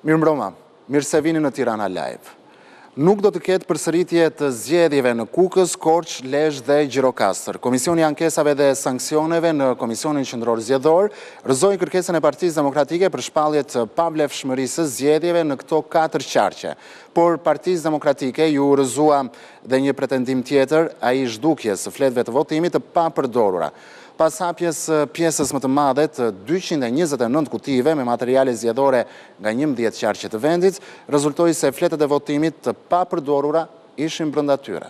Mirëmbrëma, mirë se vini në Tirana Live. Nuk do të ketë përsëritje të zgjedhjeve në Kukës, Korçë, Lezhë dhe Gjirokastër. Komisioni i ankesave dhe sanksioneve në Komisionin Qendror Zgjedhor rrëzoi kërkesën e Partisë Demokratike për shpallje të pavlefshmërisë së zgjedhjeve në këto 4 qarqe. Por Partisë Demokratike ju rrëzua dhe një pretendim tjetër, ai zhdukjes së fletëve të votimit të papërdorura. Pas hapjes pjesës më të madhe të 229 kutive me materiale zgjedhore nga 11 qarqe të vendit, rezultoi se fletët e votimit të papërdorura ishin brenda tyre.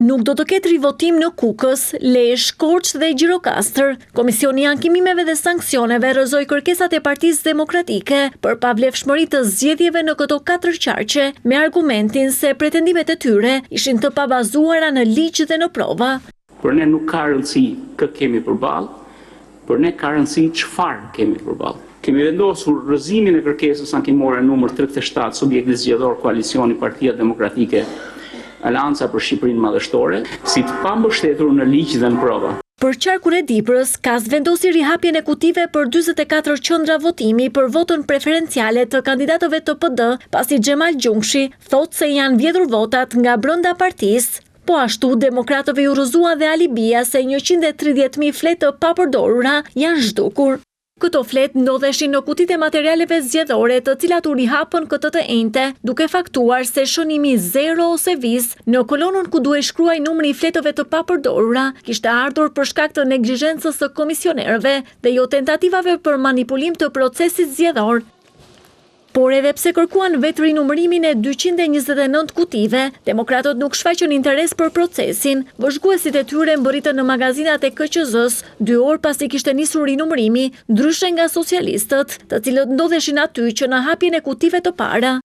Nuk do të ketë rivotim në Kukës, Lezhë, Korçë dhe Gjirokastër. Komisioni i ankimimeve dhe sanksioneve rrëzoi kërkesat e Partisë Demokratike për pavlefshmëri të zgjedhjeve në këto 4 qarqe, me argumentin se pretendimet e tyre ishin të pabazuara në ligj dhe në prova. Për ne nuk ka rëndësi kë kemi përballë, për ne ka rëndësi çfarë kemi përballë. Kemi vendosur rrëzimin e kërkesës ankimore numër 37 subjekti zgjedhor Koalicioni Partia Demokratike Alanca për Shqipërinë Madhështore, si të pambështetur në ligj dhe në prova. Për qarkun e Diprës, KAS vendosi rihapjen e kutive për 44 qendra votimi për votën preferenciale të kandidatëve të PD, pasi Xhemal Gjungshi thotë se janë vjedhur votat nga brenda partisë. Po ashtu, demokratëve ju rrëzua dhe alibia se 130.000 fletë të papërdorura janë zhdukur. Këto fletë ndodheshin në kutitë e materialeve zgjedhore, të cilat u rihapën këtë të enjte, duke faktuar se shënimi 0 ose vis në kolonën ku duhej shkruaj numri i fletëve të papërdorura kishte ardhur për shkak të neglizhencës së komisionerëve dhe jo tentativave për manipulim të procesit zgjedhor. Por edhe pse kërkuan vetë rinumërimin e 229 kutive, demokratët nuk shfaqën interes për procesin. Vëzhguesit e tyre mbërritën në magazinat e KQZ-s 2 orë pasi kishte nisur rinumërimi, ndryshe nga socialistët, të cilët ndodheshin aty që në hapjen e kutive të para.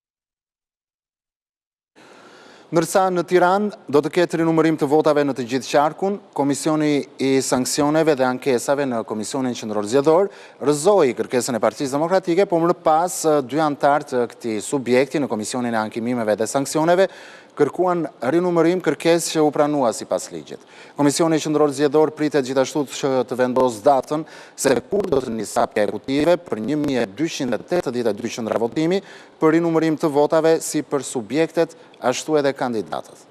Ndërsa në Tiranë do të ketë rinumërim të votave në të gjithë qarkun, Komisioni i sanksioneve dhe ankesave në Komisionin Qendror Zgjedhor rrëzoi kërkesën e Partisë Demokratike, por më pas 2 anëtar të këtij subjekti në Komisionin e ankimimeve dhe sanksioneve kërkuan rinumërim, kërkesë që u pranua sipas ligjit. Komisioni Qendror Zgjedhor pritet gjithashtu që të vendosë datën se kur do të nisë hapja e kutive për 1282 qendra votimi për rinumërim të votave si për subjektet ashtu edhe kandidatët.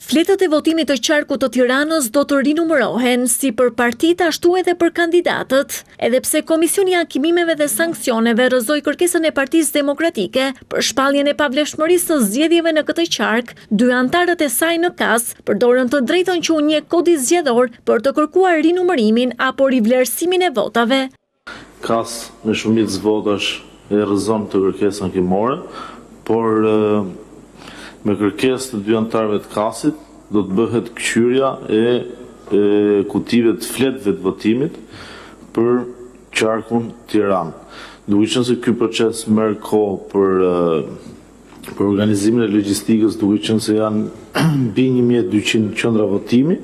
Fletët e votimit të qarkut të Tiranës do të rinumërohen si për partitë ashtu edhe për kandidatët, edhe pse Komisioni i ankimimeve dhe sanksioneve rrëzoi kërkesën e Partisë Demokratike për shpalljen e pavlefshmërisë së zgjedhjeve në këtë qark, 2 anëtarët e saj në KAS përdorën të drejtën që u njeh kodi zgjedhor për të kërkuar rinumërimin apo rivlerësimin e votave. KAS me shumicë votash e rrëzon të kërkesën ankimore, por me kërkesë të 2 anëtarëve të KAS-it do të bëhet kqyrja e kutive të fletëve të votimit për qarkun Tiranë. Duke qenë se ky proces merr kohë për organizimin e logjistikës, duke qenë se janë mbi 1200 qendra votimi,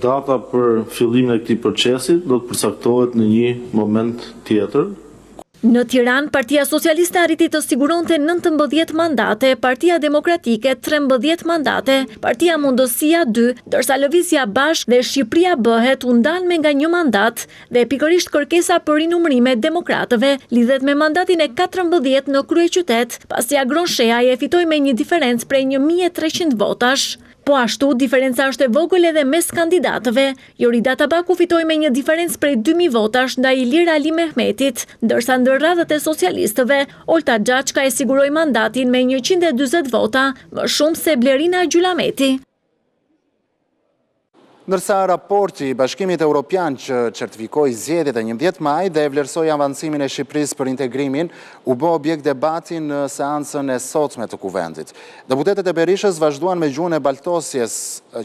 data për fillimin e këtij procesi do të përcaktohet në një moment tjetër. Në Tiranë, Partia Socialiste arriti të siguronte 19 mandate, Partia Demokratike 13 mandate, Partia Mundësia 2, ndërsa Lëvizja Bashk dhe Shqipëria Bëhet u ndalme nga 1 mandat dhe pikërisht kërkesa për rinumërime demokratëve lidhet me mandatin e 14 në kryeqytet, pasi Agron Sheaj e fitoi me një diferencë prej 1300 votash. Po ashtu, diferenca është e vogël edhe mes kandidatëve. Jorida Tabaku fitoi me një diferencë prej 2000 votash ndaj Ilir Ali Mehmetit, ndërsa ndër radhët e socialistëve, Olta Xhaçka e siguroi mandatin me 140 vota, më shumë se Blerina Gjulameti. Ndërsa raporti i Bashkimit Evropian që certifikoi zgjedhjet e 11 maj dhe vlerësoi avancimin e Shqipërisë për integrimin, u bë objekt debati në seancën e sotme të Kuvendit. Deputetët e Berishës vazhduan me gjuhën e baltosjes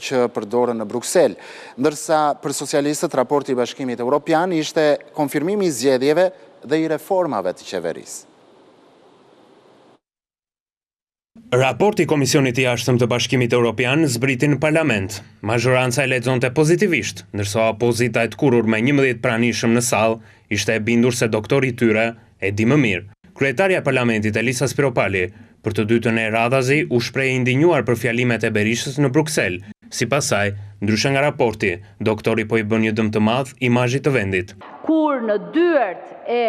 që përdorën në Bruksel, ndërsa për socialistët raporti i Bashkimit Evropian ishte konfirmimi i zgjedhjeve dhe i reformave të qeverisë. Raporti Komisionit i Jashtëm të Bashkimit Evropian zbriti në parlament. Mazhoranca e lexonte pozitivisht, ndërsa opozita e të kurrur me 11 pranishëm në sallë ishte e bindur se doktori i tyre e di më mirë. Kryetarja e parlamentit Elisa Spiropali, për të dytën e radhazi, u shpreh i ndinjuar për fjalimet e Berishës në Bruksel, Sipas saj, ndryshe nga raporti, doktori po i bën një dëm të madh imazhit të vendit. Kur në dyert e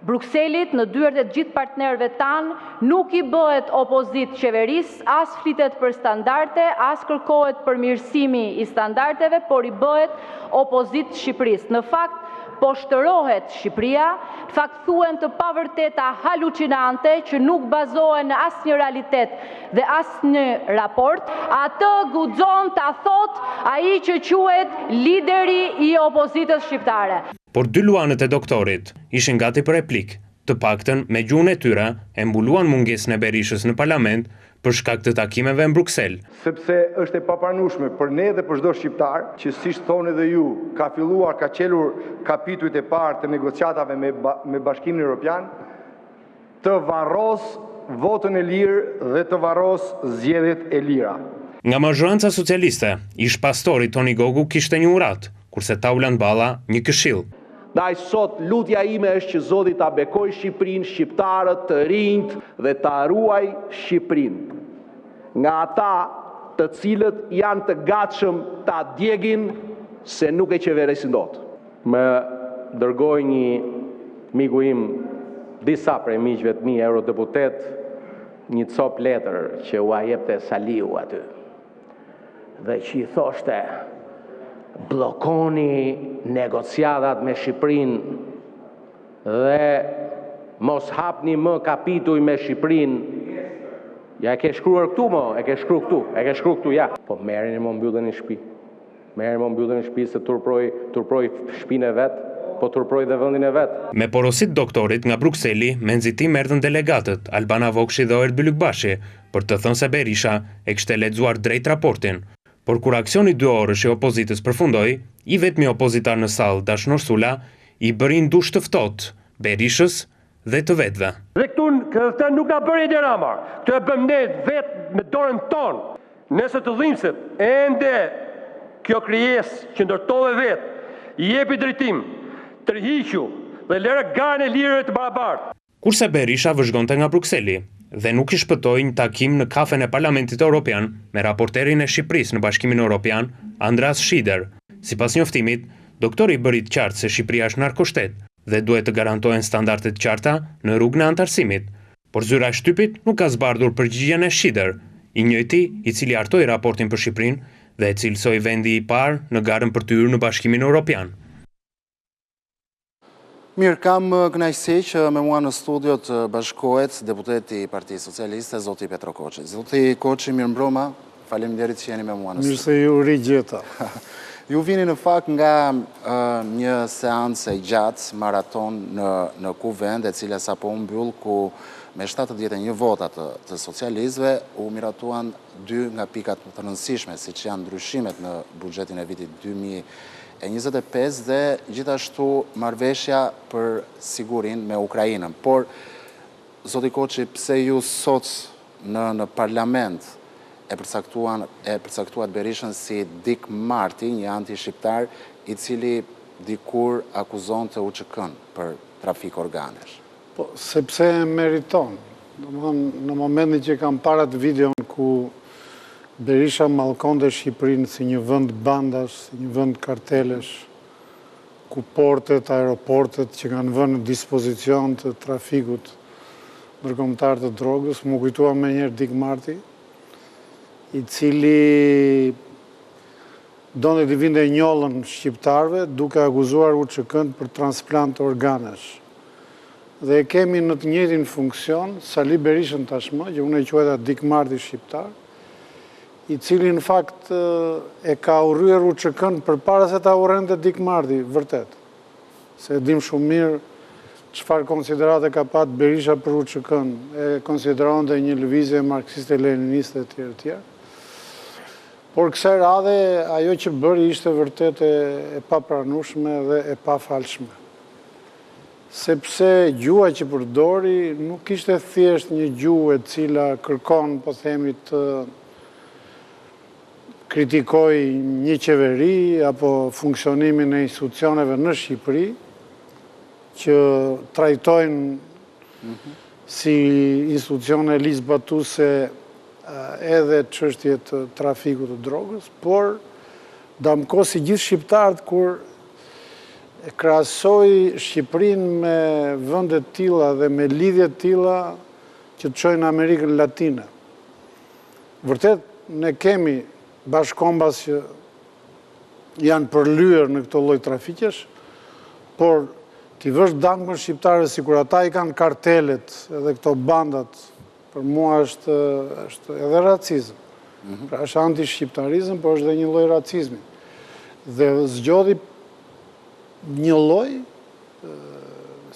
Brukselit, në dyert e gjithë partnerëve tanë, nuk i bëhet opozit qeverisë, as flitet për standarde, as kërkohet përmirësimi i standardeve, por i bëhet opozit Shqipërisë. Në fakt, po shtërohet Shqipëria, në fakt thuhen të pavërteta halucinante që nuk bazohen në asnjë realitet dhe asnjë raport. Atë guxon ta thot ai që quhet lideri i opozitës shqiptare. Por dy luanët e doktorit ishin gati për replik, të paktën me gjuhën e tyre e mbuluan mungesën e Berishës në parlament për shkak të takimeve në Bruksel. Sepse është e papranueshme për ne dhe për çdo shqiptar që siç thoni edhe ju, ka qelur kapitujt e parë të negociatave me Bashkimin Evropian, të varros votën e lirë dhe të varros zgjedhjet e lira. Nga mazhoranca socialiste, ish pastori Toni Gogu kishte një urat, kurse Taulant Balla një këshill. Ndaj sot lutja ime është që Zoti ta bekoj Shqipërinë, shqiptarët, të rinjt dhe ta ruaj Shqipërinë nga ata të cilët janë të gatshëm ta djegin se nuk e qeveresin dot. Më dërgoj një miku im, disa prej miqve të mi eurodeputet, një cop letër që u jepte Saliu aty. Dhe që i thoshte, bllokoni negociatat me Shqipërinë dhe mos hapni më kapituj me Shqipërinë. Ja e ke shkruar këtu më, e ke shkruar këtu, ja. Po merreni më mbyllën në shtëpi. Merreni më mbyllën në shtëpi se turproj shtëpinë e vet, po turproj dhe vendin e vet. Me porosit doktorit nga Brukseli, me nxitim erdhën delegatët Albana Vokshi dhe Oert Bylykbashi për të thënë se Berisha e kishte lexuar drejt raportin. Por kur aksioni 2 orësh i opozitës përfundoi, i vetmi opozitar në sallë, Dashnor Sula, i bëri ndush të ftohtë Berishës dhe të vetëve. Dhe këtë nuk na bëri Edi Rama, këtë e bëm ne vetë me dorën tonë. Nëse të dhimbset, ende kjo krijesë që ndërtove vetë, i jepi drejtim, tërhiqu dhe lëre garën e lirëve të barabartë. Kurse Berisha vëzhgonte nga Brukseli dhe nuk i shpëtoi një takim në kafen e Parlamentit Evropian me raporterin e Shqipërisë në Bashkimin Evropian, Andreas Schieder. Sipas njoftimit, doktori bëri të qartë se Shqipëria është narkoshtet dhe duhet të garantohen standarde të qarta në rrugën e antarësimit. Por zyra e shtypit nuk ka zbardhur përgjigjen e Schieder, i njëjti i cili hartoi raportin për Shqipërinë dhe e cilësoi vendi i parë në garën për të hyrë në Bashkimin Evropian. Mirë, kam kënaqësi që me mua në studio të bashkohet deputeti i Partisë Socialiste, zoti Petro Koçi. Zoti Koçi, mirëmbrëma, faleminderit që jeni me mua në studio. Mirë se ju rigjeta. Ju vini në fakt nga një seancë e gjatë, maraton në Kuvend, e cila sapo u mbyll, ku me 71 vota të socialistëve u miratuan 2 nga pikat më të rëndësishme, siç janë ndryshimet në buxhetin e vitit 2025 dhe gjithashtu marrëveshja për sigurinë me Ukrainën. Por, zoti Koçi, pse ju sot në parlament e përcaktuat Berishën si Dik Marti, një anti-shqiptar, i cili dikur akuzon të UÇK-n për trafik organesh? Po, sepse e meriton. Në momentin që kam parat videon ku Berisha mallkonte Shqipërinë si një vend bandash, si një vend kartelesh, ku portet, aeroportet që kanë vënë në dispozicion të trafikut ndërkombëtar të drogës, më kujtua me njerë Dik Marti, i cili donte t'i vinte njollën shqiptarve duke akuzuar UÇK-n për transplant të organesh. Dhe kemi në të njëjtin funksion Sali Berishën tashmë, që unë e quajta Dik Marti shqiptar, i cili në fakt e ka urryer UÇK-n përpara se ta urrente Dik Marti, vërtet. Se dim shumë mirë çfarë konsiderate ka pat Berisha për UÇK-n, e konsideronte një lëvizje marksiste leniniste etj. Por kësaj radhe ajo që bëri ishte vërtet e papranueshme dhe e pafalshme. Sepse gjua që përdori nuk ishte thjesht një gjuhë e cila kërkon, po themi, të kritikoj një qeveri apo funksionimin e institucioneve në Shqipëri, që trajtojnë si institucione ligjbatuese edhe çështje të trafikut të drogës, por damkosi gjithë shqiptarët kur e krahasoj Shqipërinë me vende të tilla dhe me lidhje të tilla që të çojnë Amerikën Latine. Vërtet, ne kemi bashkombas që janë përlyer në këto lloj trafiqesh, por t'i vësh dangmën shqiptare sikur ata i kanë kartelet edhe këto bandat, për mua është edhe racizëm. Pra është anti-shqiptarizëm, por është dhe një lloj racizmi. Dhe zgjodhi një lloj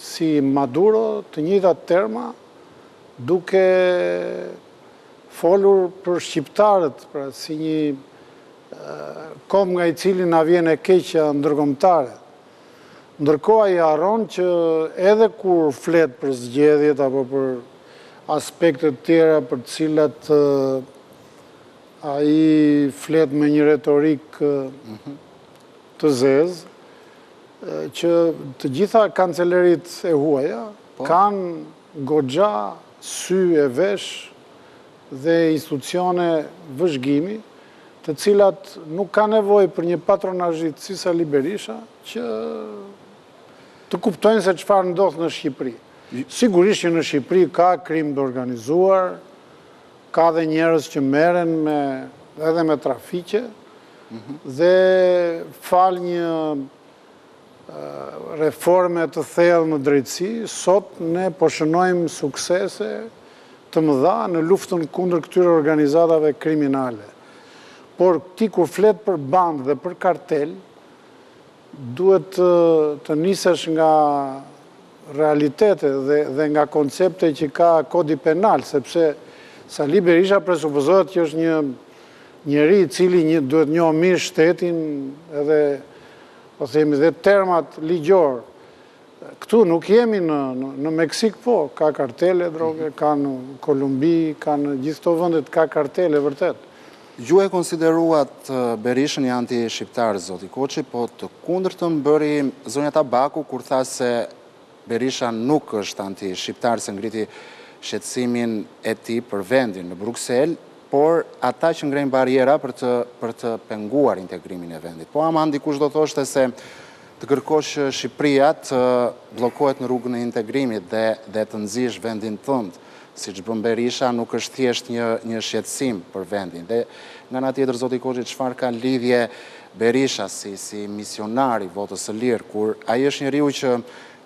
si Maduro të njëjtat terma, duke folur për shqiptarët, pra si një kom nga i cili na vjen e keqja ndërkombëtare. Ndërkohë ai harron që edhe kur flet për zgjedhjet apo për aspekte të tjera për të cilat ai flet me një retorik të zezë, që të gjitha kancelerit e huaja kanë goxha sy e vesh dhe institucione vëzhgimi, të cilat nuk ka nevojë për një patronazhit si Sali Berisha që të kuptojnë se çfarë ndodh në Shqipëri. Sigurisht që në Shqipëri ka krim të organizuar, ka dhe njerëz që merren edhe me trafiqe, dhe fal një reforme të thellë në drejtësi, sot ne po shënojmë suksese të mëdha në luftën kundër këtyre organizatave kriminale. Por ti kur flet për bandë dhe për kartel, duhet të nisesh nga realitete dhe nga koncepte që ka kodi penal, sepse Sali Berisha presupozohet që është një njeri i cili duhet njohë mirë shtetin edhe, po themi, dhe termat ligjor. Këtu nuk jemi në Meksik, po, ka kartele droge, ka në Kolumbi, ka në gjithë këto vendet ka kartele, vërtet. Ju e konsideruat Berishën i anti-shqiptar, zoti Koçi, po të kundërtën bëri zonja Tabaku kur tha se Berisha nuk është anti-shqiptar, se ngriti shqetësimin e tij për vendin në Bruksel, por ata që ngrejnë bariera për të penguar integrimin e vendit. Po ama dikush do thoshte se të kërkosh Shqipëria të bllokohet në rrugën e integrimit dhe të nxish vendin tënd, siç bën Berisha, nuk është thjesht një shqetësim për vendin. Dhe nga ana tjetër, zoti Koçi, çfarë ka lidhje Berisha si misionar i votës së lirë, kur ai është njeriu që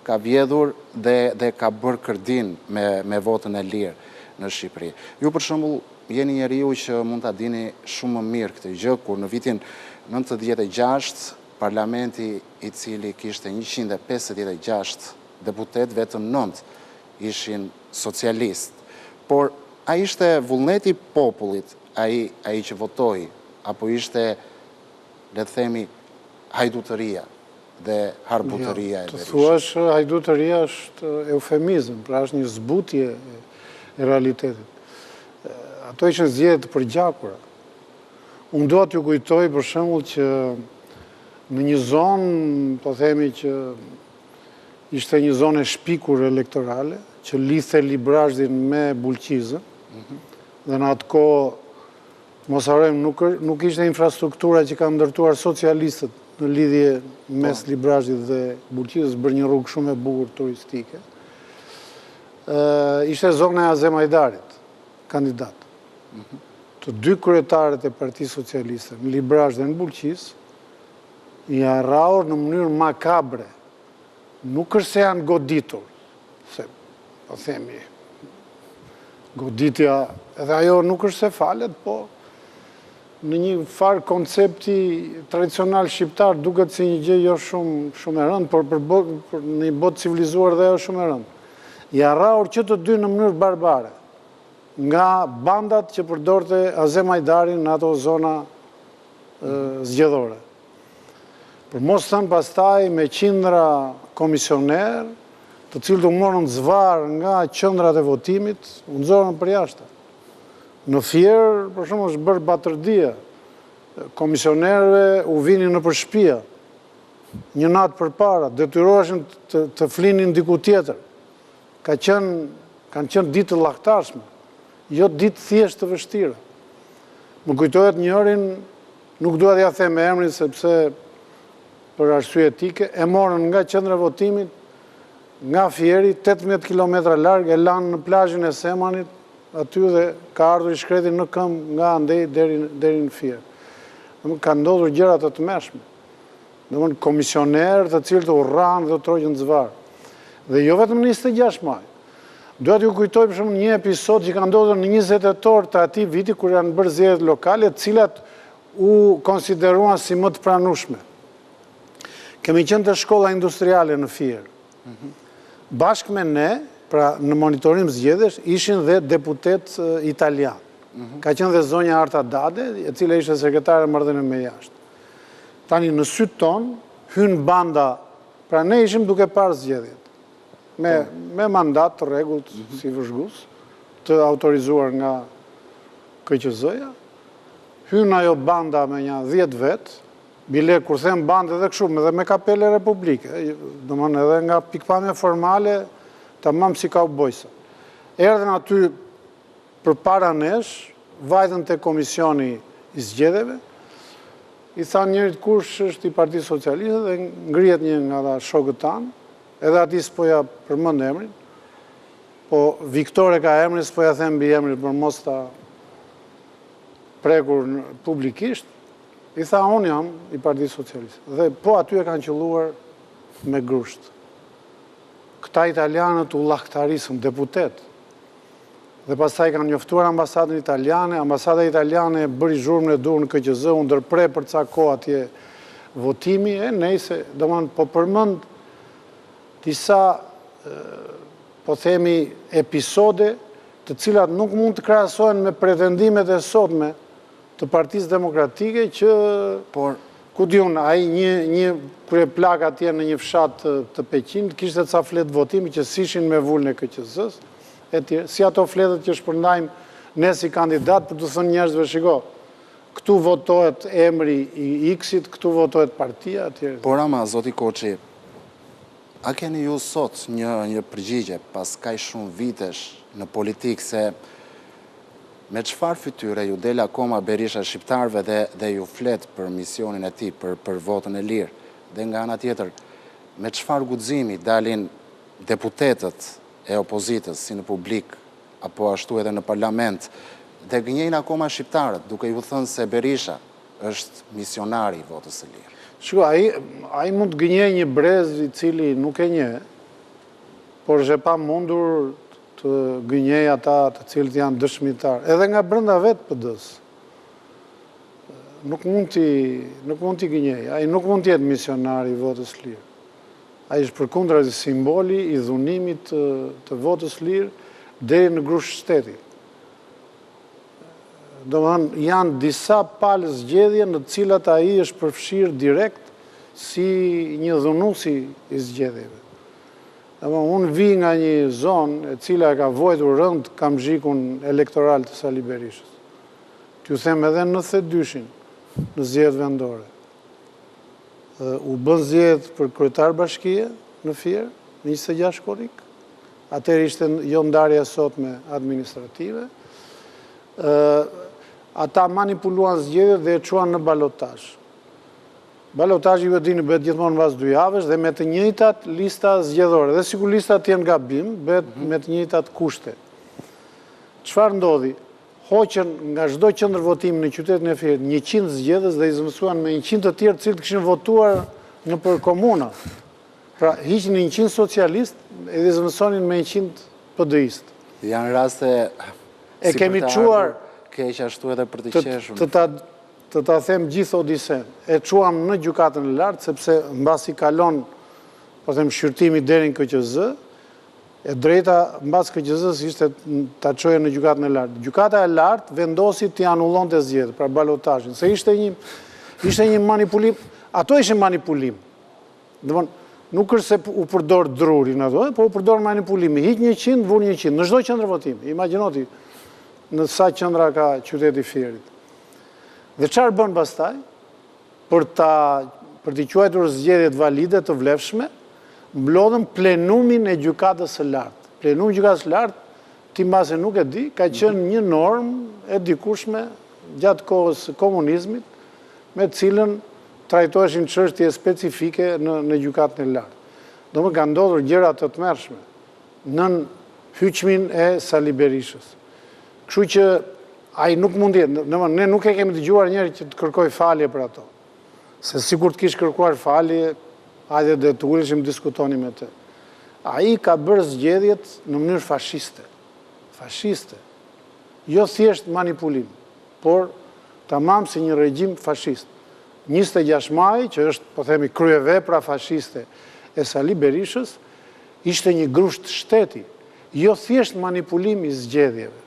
ka vjedhur dhe ka bërë kërdin me votën e lirë në Shqipëri. Ju për shembull jeni njeriu që mund ta dini shumë më mirë këtë gjë, kur në vitin 96 parlamenti i cili kishte 156 deputet, vetëm 9 ishin socialist. Por a ishte vullneti popullit, ai që votoi, apo ishte, le të themi, hajdutëria dhe harbutëria e Berishës? Të thuash hajdutëria është eufemizëm, pra është një zbutje e realitetit. Ato ishin zgjedhje të përgjakura. Unë do t'ju kujtoj për shembull që në një zonë, po themi që ishte një zonë e shpikur elektorale, që lidhte Librazhdin me Bulqizën, dhe në atë kohë, mos harrojmë, nuk ishte infrastruktura që kanë ndërtuar socialistët në lidhje mes Librazhdit dhe Bulqizës, bërë një rrugë shumë e bukur turistike. Ishte zona e Azem Hajdarit, kandidat. Të dy kryetarët e Partisë Socialiste, në Librazh dhe në Bulqizë, i harraur në mënyrë makabre. Nuk është se janë goditur, se, po themi, goditja, edhe ajo nuk është se falet, po në një farë koncepti tradicional shqiptar duket si një gjë jo shumë e rëndë, por për një botë civilizuar dhe ajo shumë e rëndë. I harraur që të dy në mënyrë barbare, nga bandat që përdorte Azem Hajdarin në ato zona zgjedhore. Për mos thënë pastaj me qindra komisioner, të cilët u morën zvarr nga qendrat e votimit, u nxorën përjashtë. Në Fier, për shembull, është bërë batërdia. Komisionerëve u vinin nëpër shtëpi, një natë përpara, detyroheshin të flinin diku tjetër. Kanë qenë ditë të llaktarshme. jo ditë thjesht të vështira. Më kujtohet njërin, nuk dua t'ja them emrin sepse për arsye etike, e morën nga qendra votimit, nga Fieri, 18 km larg, e lanë në plazhin e Semanit, aty dhe ka ardhur i shkreti në këmbë nga andej deri në Fier. Ka ndodhur gjëra të tmerrshme. Domthon komisionerë të cilët u urran dhe u troqën zvar. Dhe jo vetëm në 26 maj. Dua t'ju kujtoj për shembull një episod që ka ndodhur në 20 tetor të atij viti kur janë bërë zgjedhjet lokale, të cilat u konsideruan si më të pranueshme. Kemi qenë te shkolla industriale në Fier. Bashkë me ne, pra në monitorim zgjedhjesh, ishin dhe deputet italian. Ka qenë dhe zonja Arta Dade, e cila ishte sekretare marrëdhënie me jashtë. Tani në syt ton hyn banda, pra ne ishim duke parë zgjedhjet. Me mandat të rregullt si vëzhgues, të autorizuar nga KQZ-ja. Hyn ajo banda me një 10 vet, bile kur them bandë edhe kështu, edhe me kapele republike, domthon edhe nga pikpamje formale, tamam si kaubojsa. Erdhën aty përpara nesh, vajtën te komisioni i zgjedhjeve, i thanë njërit kush është i Partisë Socialiste dhe ngrihet një nga ata shokët tanë, edhe ati s'po ja përmend emrin, po Viktore ka emrin, s'po ja them mbi emrin për mos ta prekur publikisht, i tha unë jam i Partisë Socialiste. Dhe po aty e kanë qelluar me grusht. Këta italianët u llahtarisën deputet. Dhe pastaj kanë njoftuar ambasadën italiane, ambasada italiane bëri zhurmën e dur në KQZ, u ndërpre për ca kohë atje votimi, nejse, domethënë po përmend disa, po themi, episode të cilat nuk mund të krahasohen me pretendimet e sotme të Partisë Demokratike që, ku diun, ai një kryeplak atje në një fshat të Peqinit kishte ca flet votimi që s'ishin me vulën e KQZ-s, etj. Si ato fletët që shpërndajmë ne si kandidat për të thënë njerëzve, shiko, këtu votohet emri i X-it, këtu votohet partia, etj. Por ama, zoti Koçi, a keni ju sot një përgjigje pas kaq shumë vitesh në politikë se me çfarë fytyre ju del akoma Berisha shqiptarëve dhe ju flet për misionin e tij për votën e lirë, dhe nga ana tjetër me çfarë guximi dalin deputetët e opozitës si në publik apo ashtu edhe në parlament dhe gënjejnë akoma shqiptarët duke ju thënë se Berisha është misionari i votës së lirë. Shiko, ai mund të gënjej një brez i cili nuk e njeh, por është e pamundur të gënjej ata të cilët janë dëshmitar, edhe nga brenda vetë PD-s. Nuk mund t'i gënjej, ai nuk mund të jetë misionari i votës lirë. Ai është përkundrazi simboli i dhunimit të votës lirë deri në grusht shteti. Domethënë janë disa palë zgjedhje në të cilat ai është përfshirë direkt si një dhunuesi i zgjedhjeve. Unë vi nga një zonë e cila ka vojtur rënd kamzhikun elektoral të Sali Berishës. T'ju them edhe në 92-shin në zgjedhjet vendore. U bën zgjedhje për kryetar bashkie në Fier, në 26 korrik. Atëherë ishte jo ndarja sotme administrative. Ata manipuluan zgjedhjet dhe e çuan në balotazh. Balotazhi ju e dini bëhet gjithmonë pas 2 javësh dhe me të njëjtat lista zgjedhore. Dhe sikur listat janë gabim, bëhet me të njëjtat kushte. Çfarë ndodhi? Hoqën nga çdo qendër votimi në qytetin e Fierit 100 zgjedhës dhe i zëvendësuan me 100 të tjerë të cilët kishin votuar nëpër komuna. Pra hiqin 100 socialist e i zëvendësonin me 100 PD-ist. Janë raste e kemi çuar keq ashtu edhe për të qeshur. Të ta them gjithë odisen, e quam në gjykatën e lartë, sepse mbasi kalon, po them, shqyrtimi deri në KQZ, e drejta mbas KQZ-s ishte ta çoje në gjykatën e lartë. Gjykata e lartë vendosi t'i anullonte zgjedhjet, pra balotazhin, se ishte një manipulim, ato ishin manipulim. Domthon, nuk është se u përdor drurin ato, po u përdor manipulimi. Hiq 100, vur 100 në çdo qendër votimi. Imagjinoti në sa qendra ka qyteti Fierit. Dhe çfarë bën pastaj? Për t'i quajtur zgjedhjet valide të vlefshme, mblodhën plenumin e gjykatës së lartë. Plenumi i gjykatës së lartë ti mbase nuk e di, ka qenë një normë e dikushme gjatë kohës komunizmit, me cilën trajtoheshin çështje specifike në gjykatën e lartë. Do më ka ndodhur gjëra të tmerrshme nën hyçmin e Sali Berishës. Kështu që ai nuk mund të jetë, ne nuk e kemi dëgjuar njëri që të kërkoj falje për ato. Se sikur të kishte kërkuar falje, hajde dhe të uleshim diskutoni me të. Ai ka bërë zgjedhjet në mënyrë fashiste. Fashiste. Jo thjesht manipulim, por tamam si një regjim fashist. 26 maj, që është, po themi, kryevepra fashiste e Sali Berishës, ishte një grusht shteti, jo thjesht manipulim i zgjedhjeve.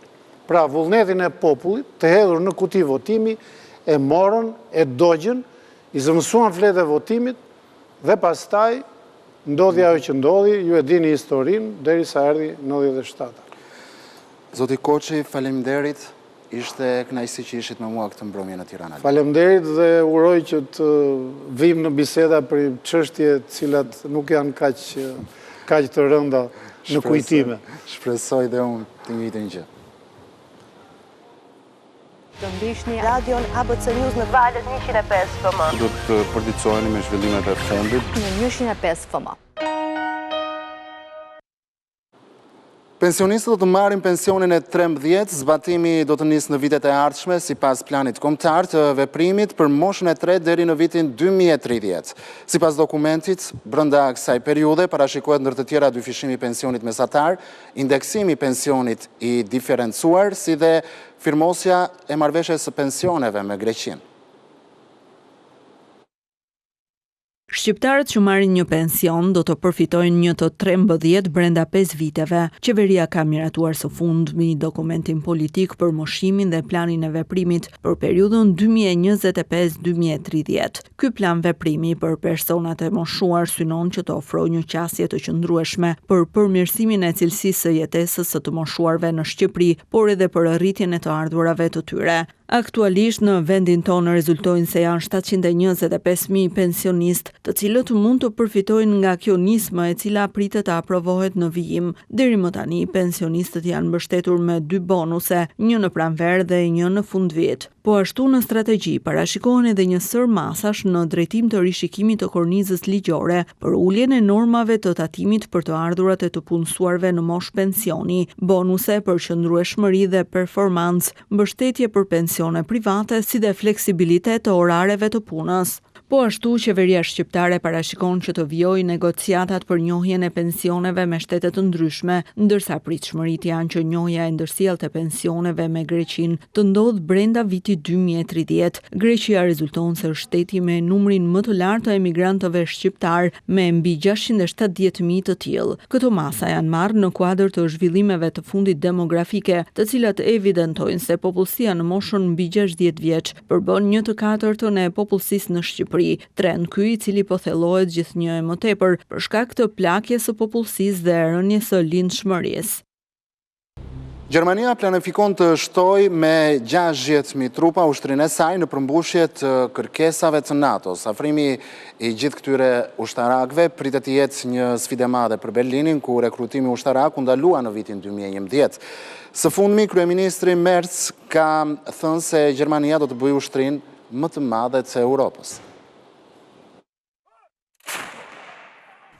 Pra, vullnetin e popullit, të hedhur në kuti votimi, e morën, e dogjën, i zëmësuan fletë e votimit, dhe pastaj ndodhi ajo që ndodhi, ju e dini historinë, derisa erdhi 97. Zoti Koçi, faleminderit. Ishte kënaqësi që ishit me mua këtë mbrëmje në Tiranë. Faleminderit dhe uroj që të vim në biseda për çështje të cilat nuk janë kaq të rënda në kujtime. Shpresoj dhe unë të njëjtën gjë. Të ndihni radion ABC News në valët 105 FM. Do të përditësoheni me zhvillimet e fundit në 105 FM. Pensionistët do të marrin pensionin e 13, zbatimi do të nisë në vitet e ardhshme sipas planit kombëtar të veprimit për moshën e 3 deri në vitin 2030. Sipas dokumentit, brenda kësaj periudhe parashikohet ndër të tjera dyfishimi i pensionit mesatar, indeksimi i pensionit i diferencuar, si dhe firmosja e marrëveshjes së pensioneve me Greqinë. Shqiptarët që marrin një pension do të përfitojnë një të 13 brenda 5 viteve. Qeveria ka miratuar së fundmi dokumentin politik për moshimin dhe planin e veprimit për periudhën 2025-2030. Ky plan veprimi për personat e moshuar synon që të ofrojë një qasje të qëndrueshme për përmirësimin e cilësisë së jetesës së të moshuarve në Shqipëri, por edhe për arritjen e të ardhurave të tyre. Aktualisht në vendin tonë rezultojnë se janë 725.000 pensionist, të cilët mund të përfitojnë nga kjo nismë e cila pritet të aprovohet në vijim. Deri më tani, pensionistët janë mbështetur me 2 bonuse, një në pranverë dhe një në fundvit. Po ashtu në strategji parashikohen edhe një sër masash në drejtim të rishikimit të kornizës ligjore për uljen e normave të tatimit për të ardhurat e të punësuarve në moshë pensioni, bonuse për qëndrueshmëri dhe performancë, mbështetje për pensione private si dhe fleksibilitet të orareve të punës. Po ashtu, qeveria shqiptare parashikon që të vijojë negociatat për njohjen e pensioneve me shtete të ndryshme, ndërsa pritshmëritë janë që njohja e ndërsjellë të pensioneve me Greqinë të ndodhë brenda vitit 2030. Greqia rezulton se është shteti me numrin më të lartë të emigrantëve shqiptar, me mbi 670.000 të tillë. Këto masa janë marrë në kuadër të zhvillimeve të fundit demografike, të cilat evidentojnë se popullsia në moshën mbi 60 vjeç përbën 1/4 e popullsisë në Shqipëri. Trend ky i cili po thellohet gjithnjë e më tepër për shkak të plakjes së popullsisë dhe rënies së lindshmërisë. Gjermania planifikon të shtojë me 60.000 trupa ushtrinë e saj në përmbushje të kërkesave të NATO-s. Afrimi i gjithë këtyre ushtarakëve pritet të jetë një sfidë e madhe për Berlinin, ku rekrutimi ushtarak u ndalua në vitin 2011. Së fundmi, kryeministri Merz ka thënë se Gjermania do të bëjë ushtrinë më të madhe të Europës.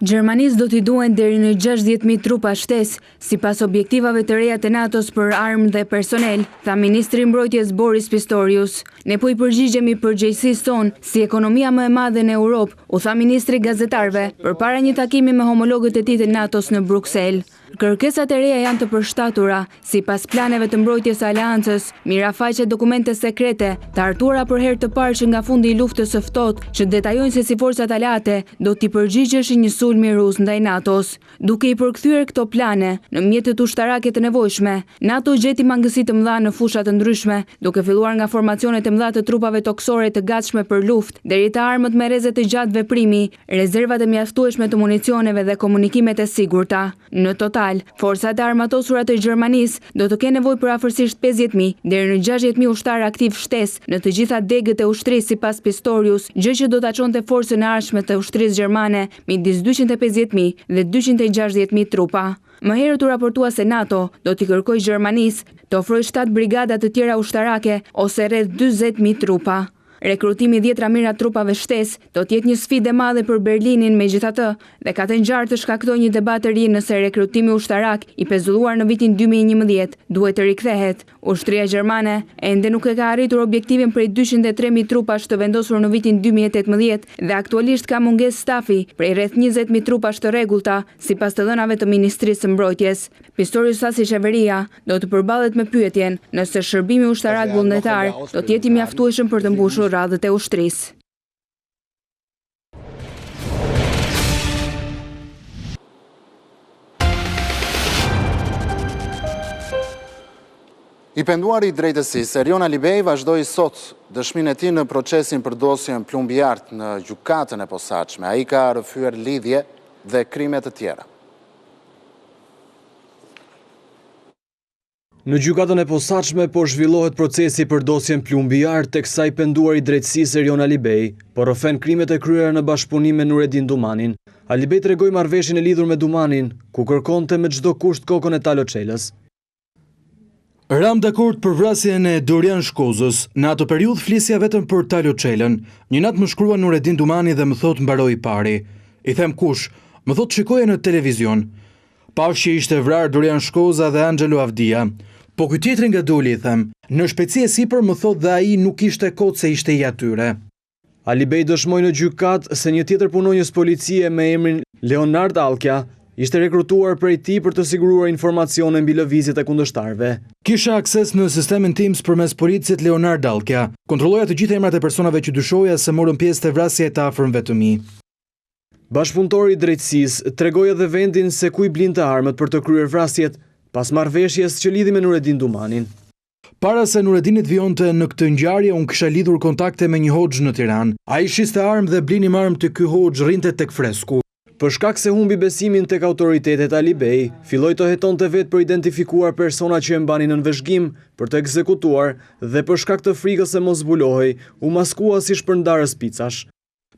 Gjermanisë do t'i duhen deri në 60.000 trupa shtesë, sipas objektivave të reja të NATO-s për armë dhe personel, tha ministri mbrojtjes Boris Pistorius. Ne po i përgjigjemi përgjegjësisë tonë si ekonomia më e madhe në Europë, u tha ministri gazetarëve përpara një takimi me homologët e tij të NATO-s në Bruksel. Kërkesat e reja janë të përshtatura, sipas planeve të mbrojtjes së aleancës, mirafaqe dokumente sekrete, të hartuara për herë të parë që nga fundi i luftës së ftohtë, që detajojnë se si forcat aleate do t'i përgjigjeshin një sulmi rus ndaj NATO-s. Duke i përkthyer këto plane në mjetet ushtarake të nevojshme, NATO gjeti mangësi të mëdha në fusha të ndryshme, duke filluar nga formacionet e mëdha të trupave toksore të gatshme për luftë, deri te armët me rreze të gjatë veprimi, rezervat e mjaftueshme të municioneve dhe komunikimet e sigurta. Në total, forcat e armatosura të Gjermanisë do të kenë nevojë për afërsisht 50.000 deri në 60.000 ushtarë aktiv shtesë në të gjitha degët e ushtrisë sipas Pistorius, gjë që do ta çonte forcën e ardhshme të ushtrisë gjermane midis 250.000 dhe 260.000 trupa. Më herët u raportua se NATO do t'i kërkojë Gjermanisë të ofrojë 7 brigada të tjera ushtarake ose rreth 40.000 trupa. Rekrutimi 10 mijëra trupave shtesë do të jetë një sfidë e madhe për Berlinin, megjithatë, dhe ka tentar të shkaktojë një debat të ri nëse rekrutimi ushtarak i pezulluar në vitin 2011 duhet të rikthehet. Ushtria gjermane ende nuk e ka arritur objektivin prej 203.000 trupash të vendosur në vitin 2018 dhe aktualisht ka mungesë stafi prej rreth 20.000 trupash të rregullta, sipas të dhënave të Ministrisë së Mbrojtjes. Pistorius sa si qeveria do të përballet me pyetjen nëse shërbimi ushtarak vullnetar do të jetë i mjaftueshëm për të mbushur radhët e ushtrisë. I penduari i drejtësisë, Erion Alibej vazhdoi sot dëshminë e tij në procesin për dosjen Plumbiart në gjykatën e posaçme. Ai ka rrëfyer lidhje dhe krime të tjera. Në gjykatën e posaçme po zhvillohet procesi për dosjen Plumbiart, teksa i penduar i drejtësisë Erion Alibej po rrëfen krimet e kryera në bashkëpunim me Nureddin Dumanin. Alibej tregoi marrëveshjen e lidhur me Dumanin, ku kërkonte me çdo kusht kokën e Talo Çelës. Ram dakord për vrasjen e Dorian Shkozës. Në atë periudhë flisja vetëm për Talo Çelën. Një natë më shkrua Nureddin Dumani dhe më thot mbaroi pari. I them kush? Më thot shikoje në televizion. Pash që ishte vrarë Dorian Shkoza dhe Angelo Avdia. Po ky tjetri nga doli, i them. Në shpejtësi e sipër më thot dhe ai nuk ishte kot se ishte i atyre. Alibej dëshmoi në gjykat se një tjetër punonjës policie me emrin Leonard Alkja ishte rekrutuar prej tij për të siguruar informacione mbi lëvizjet e kundërshtarëve. Kisha akses në sistemin Teams përmes policit Leonard Alkja. Kontrolloja të gjitha emrat e personave që dyshoja se morën pjesë te vrasja e të afërmve të mi. Bashkëpunëtori i drejtësisë tregoi edhe vendin se ku i blinte armët për të kryer vrasjet pas marrëveshjes që lidhi me Nureddin Dumanin. Para se Nureddinit vionte në këtë ngjarje, unë kisha lidhur kontakte me një hoxh në Tiranë. Ai shiste armë dhe blinim armë të ky hoxh rrinte tek fresku. Për shkak se humbi besimin tek autoritetet, Alibej filloi të hetonte vetë për identifikuar persona që e mbanin në nënveshgim për të ekzekutuar dhe për shkak të frikës se mos zbulohej, u maskua si shpërndarës picash.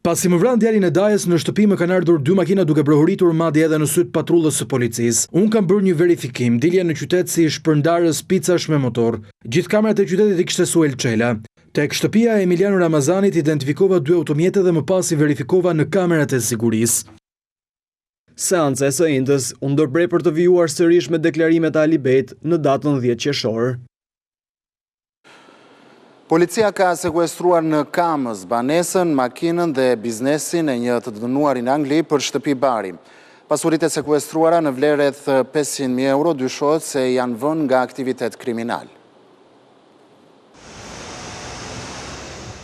Pasi më vran djalin e dajës, në shtëpi më kanë ardhur 2 makina duke brohuritur madje edhe në syt patrullës së policisë. Unë kam bërë një verifikim, dilja në qytet si shpërndarës picash me motor. Gjithë kamerat e qytetit i kishte Suel Çela. Tek shtëpia e Emiliano Ramazanit identifikova 2 automjete dhe më pas i verifikova në kamerat e sigurisë. Seanca e së njëjtës u ndërprej për të vijuar sërish me deklarimet e Alibejt në datën 10 qershor. Policia ka sekuestruar në Kamës banesën, makinën dhe biznesin e një të dënuar në Angli për shtëpi bari. Pasuritë e sekuestruara në vlerë rreth 500.000 euro dyshohet se janë vënë nga aktivitet kriminal.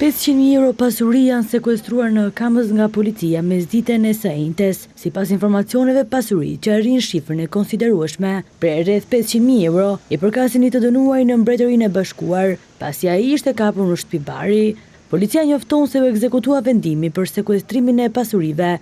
500.000 euro pasuri janë sekuestruar në Kamës nga policia mesditën e së njëjtës. Sipas informacioneve, pasuri që arrin shifrën e konsiderueshme për rreth 500.000 euro i përkasin i të dënuar në Mbretërinë e Bashkuar, pasi ai ishte kapur në shtëpi bari. Policia njofton se u ekzekutua vendimi për sekuestrimin e pasurive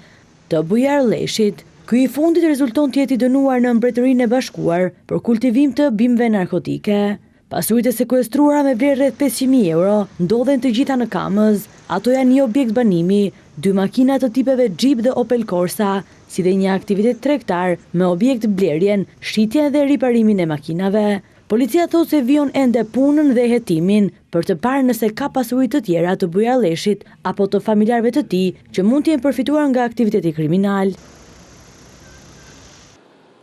të Bujar Leshit. Ky i fundit rezulton të jetë i dënuar në Mbretërinë e Bashkuar për kultivim të bimëve narkotike. Pasuritë e sekuestruara me vlerë rreth 500.000 euro ndodhen të gjitha në Kamës. Ato janë një objekt banimi, 2 makina të tipeve Jeep dhe Opel Corsa, si dhe një aktivitet tregtar me objekt blerjen, shitjen dhe riparimin e makinave. Policia thot se vijon ende punën dhe hetimin për të parë nëse ka pasuri të tjera të Bujar Leshit apo të familjarëve të tij që mund të jenë përfituar nga aktiviteti kriminal.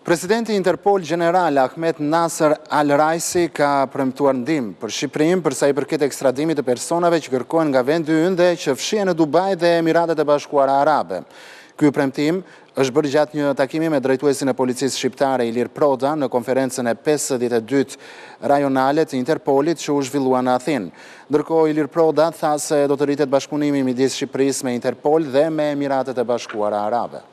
Presidenti Interpol General Ahmet Nasser Al-Raisi ka premtuar ndihmë për Shqipërinë përsa i përket ekstradimit të personave që kërkohen nga vendi ynë dhe që fshihen në Dubai dhe Emiratet e Bashkuara Arabe. Ky premtim është bërë gjatë një takimi me drejtuesin e policisë shqiptare Ilir Proda në konferencën e 52 rajonale të Interpolit që u zhvillua në Athinë. Ndërkohë Ilir Proda tha se do të rritet bashkëpunimi midis Shqipërisë me Interpol dhe me Emiratet e Bashkuara Arabe.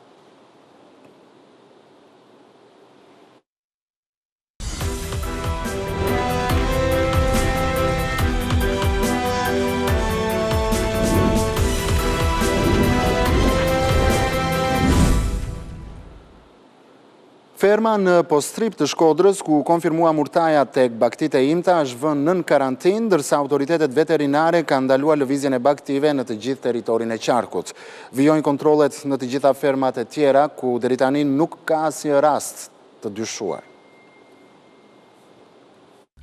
Ferma në Postrip të Shkodrës, ku konfirmua murtaja tek baktit e imta, është vënë nën karantinë, ndërsa autoritetet veterinare kanë ndaluar lëvizjen e baktive në të gjithë territorin e qarkut. Vijojnë kontrollet në të gjitha fermat e tjera, ku deri tani nuk ka asnjë rast të dyshuar.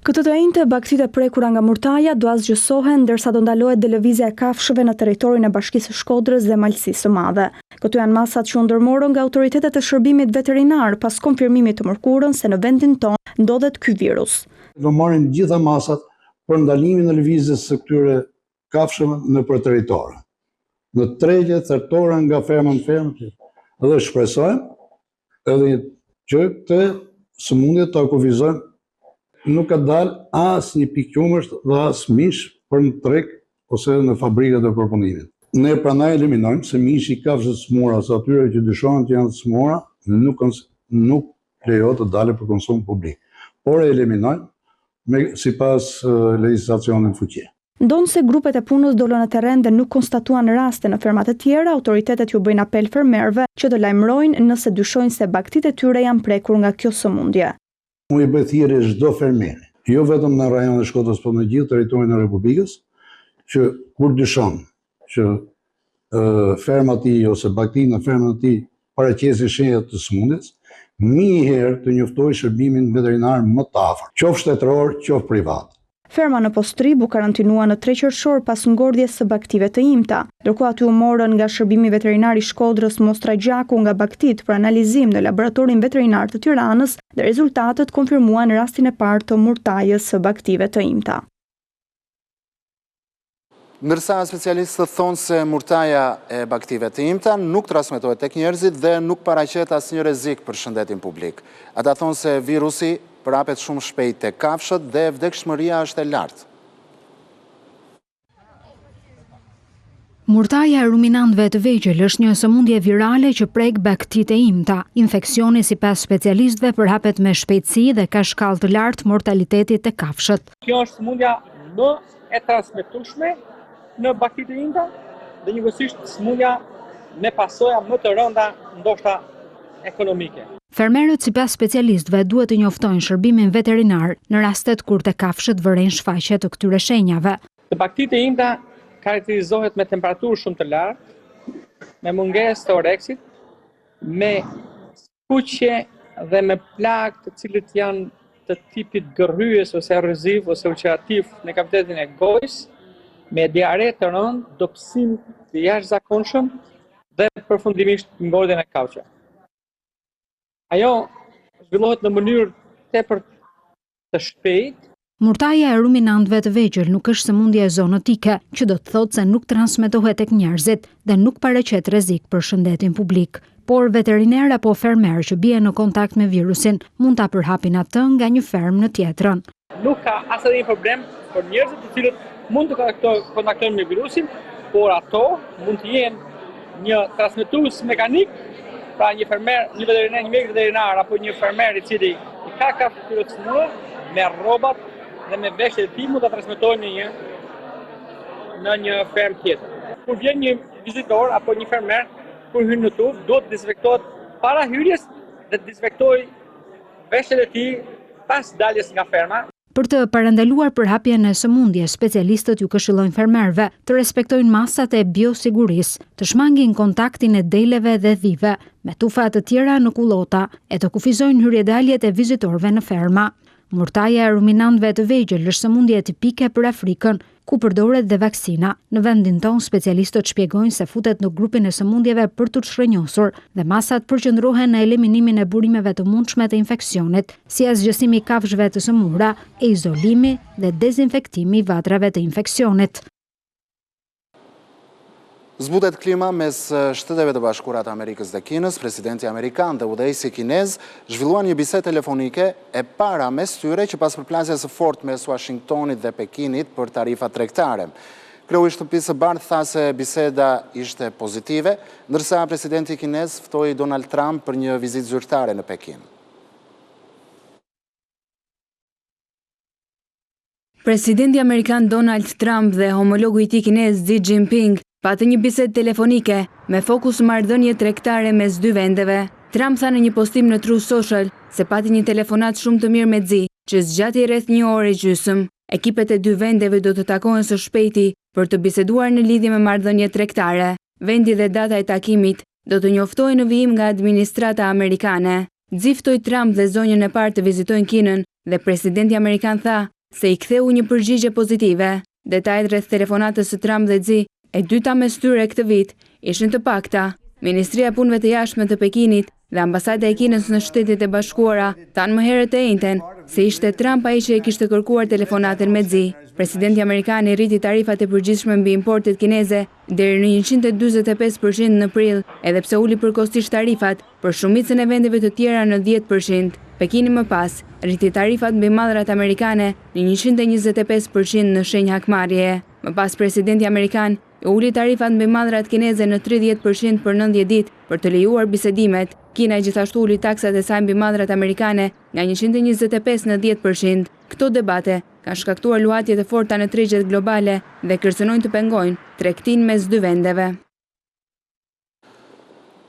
Këtë të njëjtë baktitë e prekura nga murtaja do asgjësohen ndërsa do ndalohet dhe lëvizja e kafshëve në territorin e Bashkisë së Shkodrës dhe Malësisë së Madhe. Këto janë masat që u ndërmorën nga autoritetet e shërbimit veterinar pas konfirmimit të mërkurën se në vendin tonë ndodhet ky virus. Do marrin gjitha masat për ndalimin e lëvizjes së këtyre kafshëve nëpër territor. Në tregje thertore nga ferma në fermë dhe shpresojmë edhe që këtë sëmundje ta kufizojmë. Nuk ka dalë as një pikë qumësht dhe as mish për në treg ose në fabrikat e përpunimit. Ne prandaj eliminojmë se mishi i kafshës smura ose atyre që dyshohen që janë të smura nuk lejohet të dalë për konsum publik, por e eliminojmë sipas legjislacionit fuqi. Ndonse grupet e punës dolën në terren dhe nuk konstatuan raste në fermat e tjera, autoritetet ju bëjnë apel fermerëve që të lajmërojnë nëse dyshojnë se baktitë e tyre janë prekur nga kjo sëmundje. Unë i bëj thirrje çdo fermeri, jo vetëm në rajonin e Shkodrës, por në gjithë territorin e Republikës, që kur dyshon që ferma e tij ose baktitë në fermën e tij paraqesin shenja të sëmundjes, njëherë të njoftojë shërbimin veterinar më të afërt, qoftë shtetëror, qoftë privat. Ferma në Postrib u karantinua në 3 qershor pas ngordhjes së baktive të imta. Ndërkohë aty u morën nga Shërbimi Veterinar i Shkodrës mostra gjaku nga baktit për analizim në laboratorin veterinar të Tiranës dhe rezultatet konfirmuan rastin e parë të murtajës së baktive të imta. Ndërsa specialistët thonë se murtaja e baktive të imta nuk transmetohet tek njerëzit dhe nuk paraqet asnjë rrezik për shëndetin publik. Ata thonë se virusi prapet shumë shpejt te kafshët dhe vdekshmëria është e lartë. Murtaja e ruminantëve të vegjël është një sëmundje virale që prek baktitë e imta. Infeksioni sipas specialistëve përhapet me shpejtësi dhe ka shkallë të lartë mortaliteti te kafshët. Kjo është sëmundja më e transmetueshme në baktitë e imta dhe njëkohësisht sëmundja me pasoja më të rënda ndoshta ekonomike. Fermerët sipas specialistëve duhet të njoftojnë shërbimin veterinar në rastet kur te kafshët vëren shfaqje të këtyre shenjave. Te baktitë e imta karakterizohet me temperaturë shumë të lartë, me mungesë të oreksit, me skuqje dhe me plagë të cilët janë të tipit gërryes ose erëziv ose ulcerativ në kavitetin e gojës, me diare të rëndë, dobësim të jashtëzakonshëm dhe përfundimisht ngordhjen e kafshëve. Ajo zhvillohet në mënyrë tepër të shpejtë. Murtaja e ruminantëve të vegjël nuk është sëmundje zoonotike, që do të thotë se nuk transmetohet tek njerëzit dhe nuk paraqet rrezik për shëndetin publik. Por veteriner apo fermer që bie në kontakt me virusin mund ta përhapin atë nga një fermë në tjetrën. Nuk ka asnjë problem për njerëzit të cilët mund të kontaktojnë me virusin, por ato mund të jenë një transmetues mekanik. Pra një fermer, një mjek veterinar apo një fermer i cili i ka kafshë të smurë me rrobat dhe me veshjet e tij mund ta transmetojë në një fermë tjetër. Kur vjen një vizitor apo një fermer kur hyn në tub, duhet të dezinfektohet para hyrjes dhe të dezinfektojë veshjet e tij pas daljes nga ferma. Për të parandaluar përhapjen e sëmundjes, specialistët ju këshillojnë fermerëve të respektojnë masat e biosigurisë, të shmangin kontaktin e deleve dhe dhive, me tufa të tjera në kullota e të kufizojnë hyrjedaljet e vizitorëve në ferma. Murtaja e ruminantëve të vegjël është sëmundje tipike për Afrikën, ku përdoret dhe vaksina. Në vendin tonë, specialistët shpjegojnë se futet në grupin e sëmundjeve për të shkrenjosur dhe masat përqendrohen në eliminimin e burimeve të mundshme të infeksionit, si asgjësimi i kafshëve të sëmura, e izolimi dhe dezinfektimi i vatrave të infeksionit. Zbutet klima mes Shteteve të Bashkuara të Amerikës dhe Kinës. Presidenti amerikan dhe udhëheqësi kinez zhvilluan një bisedë telefonike e para mes tyre që pas përplasjes së fortë mes Washingtonit dhe Pekinit për tarifa tregtare. Kreu i Shtëpisë së Bardhë tha se biseda ishte pozitive, ndërsa presidenti kinez ftoi Donald Trump për një vizitë zyrtare në Pekin. Presidenti amerikan Donald Trump dhe homologu i tij kinez Xi Jinping patë një bisedë telefonike me fokus marrëdhënie tregtare mes dy vendeve. Trump tha në një postim në Truth Social se pati një telefonat shumë të mirë me Xi, që zgjati rreth 1 orë e gjysmë. Ekipet e dy vendeve do të takohen së shpejti për të biseduar në lidhje me marrëdhënie tregtare. Vendi dhe data e takimit do të njoftohen në vijim nga administrata amerikane. Nxiftoi Trump dhe zonjën e parë të vizitojnë Kinën dhe presidenti amerikan tha se i ktheu një përgjigje pozitive. Detajet rreth telefonatës së Trump dhe Xi, e dyta mes tyre këtë vit, ishin të pakta. Ministria e Punëve të Jashtme të Pekinit dhe ambasada e Kinës në Shtetet e Bashkuara thanë më herët e njëjtën se ishte Trump ai që e kishte kërkuar telefonatën me Xi. Presidenti amerikan i rriti tarifat e përgjithshme mbi importet kineze deri në 145% në prill, edhe pse uli përkohësisht tarifat për shumicën e vendeve të tjera në 10%. Pekini më pas rriti tarifat mbi mallrat amerikane në 125% në shenjë hakmarrjeje. Më pas presidenti amerikan e uli tarifat mbi mallrat kineze në 30% për 90 ditë për të lejuar bisedimet. Kina gjithashtu uli taksat e saj mbi mallrat amerikane nga 125 në 10%. Këto debate kanë shkaktuar luhatje të forta në tregjet globale dhe kërcënojnë të pengojnë tregtinë mes dy vendeve.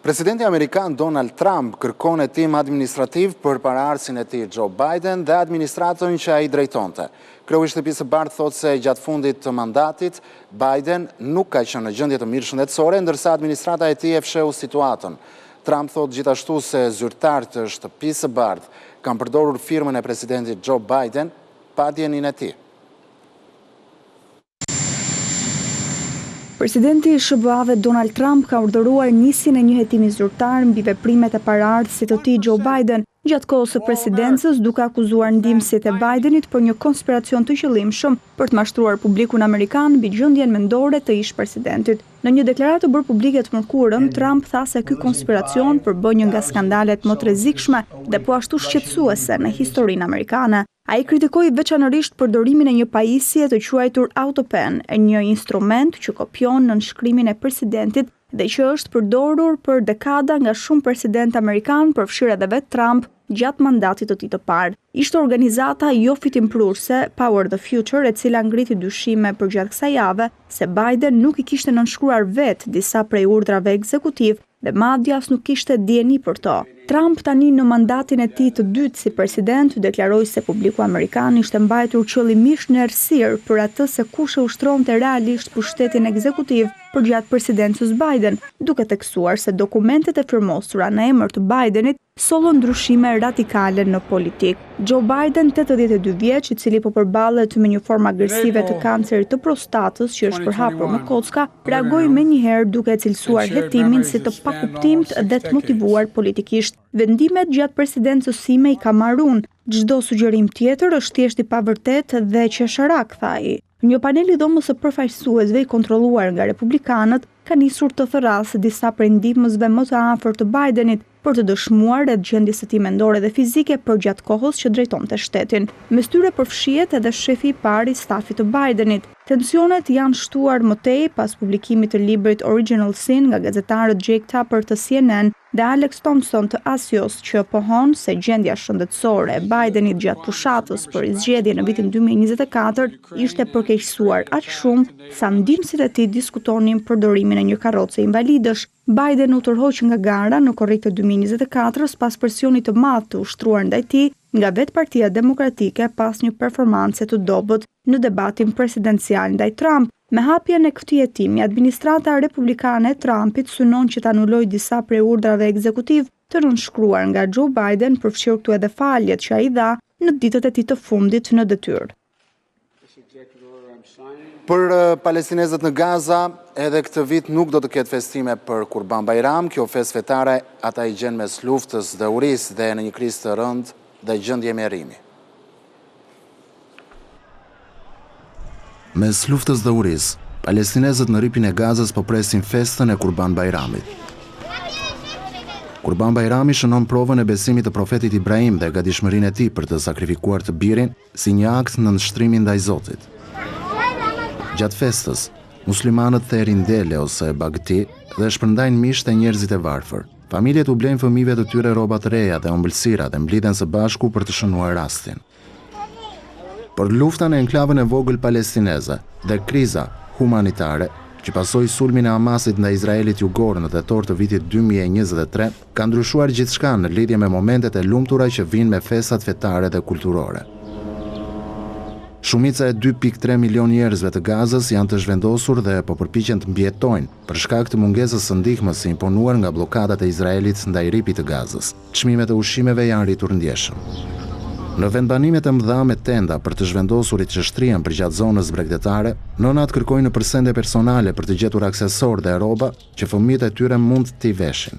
Presidenti Amerikan Donald Trump kërkon hetim administrativ për paraardhësin e tij Joe Biden dhe administratën që ai drejtonte. Kreu i Shtëpisë së Bardhë thotë se gjatë fundit të mandatit, Biden nuk ka qenë në gjendje të mirë shëndetësore, ndërsa administrata e tij e fsheu situatën. Trump thotë gjithashtu se zyrtarët të Shtëpisë së Bardhë kanë përdorur firmën e presidentit Joe Biden pa dijenin e tij. Presidenti i SBA-ve Donald Trump ka urdhëruar nisjen e një hetimi zyrtar mbi veprimet e paraardhësit të tij Joe Biden gjatë kohës së presidencës, duke akuzuar ndihmësit e Bidenit për një konspiracion të qëllimshëm për të mashtruar publikun amerikan mbi gjendjen mendore të ish-presidentit. Në një deklaratë bërë publike të mërkurën, Trump tha se ky konspiracion përbën një nga skandalet më të rrezikshme dhe po ashtu shqetësuese në historinë amerikane. Ai kritikoi veçanërisht përdorimin e një pajisje të quajtur autopen, një instrument që kopjon nënshkrimin e presidentit dhe që është përdorur për dekada nga shumë president amerikan, përfshirë edhe vet Trump, gjatë mandatit të tij të parë. Ishte organizata jo fitimprurse Power the Future, e cila ngriti dyshime përgjatë kësaj jave se Biden nuk i kishte nënshkruar vetë disa prej urdhrave ekzekutiv dhe madje as nuk kishte dieni për to. Trump tani në mandatin e tij të dytë si president deklaroi se publiku amerikan ishte mbajtur qëllimisht në errësirë për atë se kush e ushtronte realisht pushtetin ekzekutiv përgjatë presidencës Biden, duke theksuar se dokumentet e firmosura në emër të Bidenit sollën ndryshime radikale në politik. Joe Biden, 82 vjeç, i cili po përballet me një formë agresive të kancerit të prostatës që është përhapur me kocka, reagoi menjëherë duke cilësuar hetimin si të pakuptimt dhe të motivuar politikisht. Vendimet gjatë presidencës sime i ka marrun. Çdo sugjerim tjetër është thjesht i pavërtet dhe qesharak, tha ai. Një panel i dhomës së përfaqësuesve i kontrolluar nga republikanët ka nisur të thërrasë disa prej ndihmësve më të afërt të Bidenit për të dëshmuar rreth gjendjes së tij mendore dhe fizike përgjatë kohës që drejtonte shtetin. Mes tyre përfshihet edhe shefi i parë i stafit të Bidenit. Tensionet janë shtuar më tej pas publikimit të librit Original Sin nga gazetarët Jake Tapper të CNN dhe Alex Thompson të Axios, që pohon se gjendja shëndetësore e Bidenit gjatë fushatës për zgjedhje në vitin 2024 ishte përkeqësuar aq shumë sa ndihmësit e tij diskutonin përdorimin e një karroce invalidësh. Biden u tërhoq nga gara në korrik të 2024 pas presionit të madh të ushtruar ndaj tij nga vetë Partia Demokratike pas një performance të dobët në debatin presidencial ndaj Trump. Me hapjen e këtij hetimi, administrata republikane e Trumpit synon që të anulojë disa prej urdhrave ekzekutiv të nënshkruar nga Joe Biden, përfshirë këtu edhe faljet që ai dha në ditët e tij të fundit në detyrë. Për palestinezët në Gaza, edhe këtë vit nuk do të ketë festime për Kurban Bayram. Kjo festë fetare ata i gjen mes luftës dhe urisë dhe në një krizë të rëndë dhe gjendje merrimi. Mes luftës dhe urisë, palestinezët në ripin e Gazës po presin festën e Kurban Bayramit. Kurban Bayrami shënon provën e besimit të profetit Ibrahim dhe gatishmërinë e tij për të sakrifikuar të birin si një akt në nënshtrimin ndaj Zotit. Gjatë festës, muslimanët therrin dele ose bagti dhe shpërndajnë misht e njerëzit e varfër. Familjet u blejnë fëmijëve të tyre rroba të reja dhe ëmbëlsira dhe mblidhen së bashku për të shënuar rastin. Por lufta në enklavën e vogël palestineze dhe kriza humanitare që pasoi sulmin e Hamasit ndaj Izraelit jugor në tetor të vitit 2023 ka ndryshuar gjithçka në lidhje me momentet e lumtura që vijnë me festat fetare dhe kulturore. Shumica e 2.3 milion njerëzve të Gazës janë të zhvendosur dhe po përpiqen të mbjetojnë për shkak të mungesës së ndihmës së imponuar nga bllokadat e Izraelit ndaj ripit të Gazës. Çmimet e ushqimeve janë rritur ndjeshëm. Në vendbanimet e mëdha me tenda për të zhvendosurit që shtrihen përgjatë zonës bregdetare, nënat kërkojnë në përsende personale për të gjetur aksesor dhe rroba që fëmijët e tyre mund t'i veshin.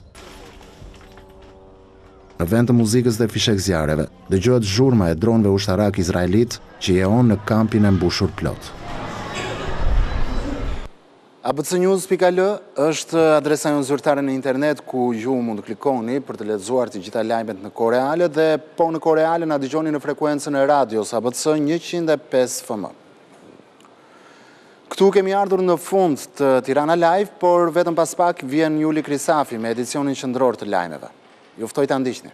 Në vend të muzikës dhe fishek zjarreve, dëgjohet zhurma e dronëve ushtarak izraelit që jeton në kampin e mbushur plot. abcnews.al është adresa jonë zyrtare në internet ku ju mund të klikoni për të lexuar të gjitha lajmet në kohë reale dhe po në kohë reale na dëgjoni në frekuencën e radios ABC 105 FM. Këtu kemi ardhur në fund të Tirana Live, por vetëm pas pak vjen Juli Krisafi me edicionin qendror të lajmeve. Ju ftoj ta ndiqni.